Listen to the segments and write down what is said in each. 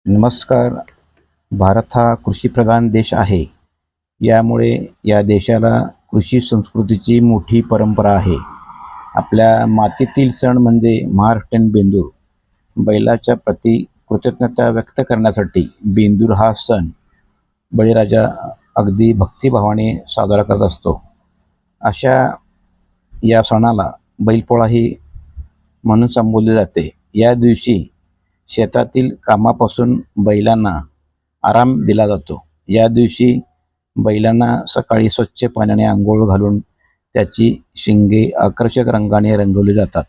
नमस्कार. भारत हा कृषीप्रधान देश आहे. यामुळे या देशाला कृषी संस्कृतीची मोठी परंपरा आहे. आपल्या मातीतील सण म्हणजे महाराष्ट्रीयन बेंदूर. बैलाच्या प्रती कृतज्ञता व्यक्त करण्यासाठी बेंदूर हा सण बळीराजा अगदी भक्तिभावाने साजरा करत असतो. अशा या सणाला बैलपोळाही म्हणून संबोधले जाते. या दिवशी शेतातील कामापासून बैलांना आराम दिला जातो. या दिवशी बैलांना सकाळी स्वच्छ पाण्याने अंघोळ घालून त्याची शिंगे आकर्षक रंगाने रंगवली जातात.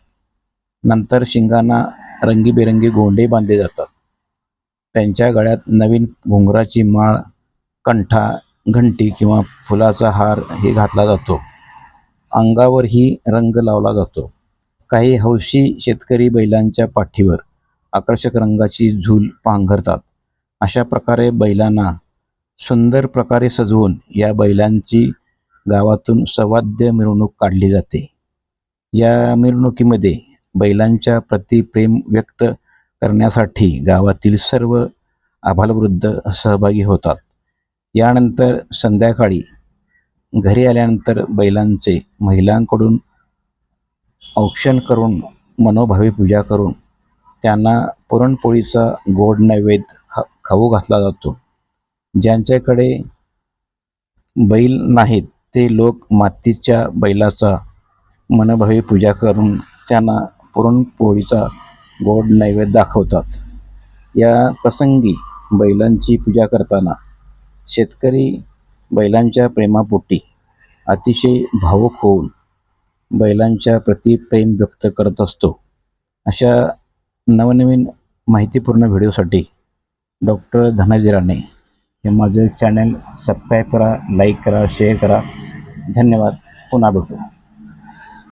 नंतर शिंगांना रंगीबेरंगी गोंडे बांधले जातात. त्यांच्या गळ्यात नवीन घुंगराची माळ, कंठा, घंटी किंवा फुलाचा हार हे घातला जातो. अंगावरही रंग लावला जातो. काही हौशी शेतकरी बैलांच्या पाठीवर आकर्षक रंगाची झूल पांघरतात. अशा प्रकारे बैलांना सुंदर प्रकारे सजवून या बैलांची गावातून सवाद्य मिरवणूक काढली जाते. या मिरवणुकीमध्ये बैलांच्या प्रति प्रेम व्यक्त करण्यासाठी गावातील सर्व आबालवृद्ध सहभागी होतात. यानंतर संध्याकाळी घरी आल्यानंतर बैलांचे महिलांकडून औक्षण करून मनोभावे पूजा करून त्यांना पुरणपोळीचा गोड नैवेद्य खाऊ घातला जातो. ज्यांच्याकडे बैल नाहीत ते लोक मातीच्या बैलाचा मनोभावे पूजा करून त्यांना पुरणपोळीचा गोड नैवेद्य दाखवतात. या प्रसंगी बैलांची पूजा करताना शेतकरी बैलांच्या प्रेमापोटी अतिशय भावुक होऊन बैलांच्या प्रति प्रेम व्यक्त करत असतो. अशा नवनवीन माहितीपूर्ण व्हिडिओसाठी डॉक्टर धनाजी राणे हे माझे चॅनल सबस्क्राईब करा, लाईक करा, शेअर करा. धन्यवाद. पुन्हा भेटू.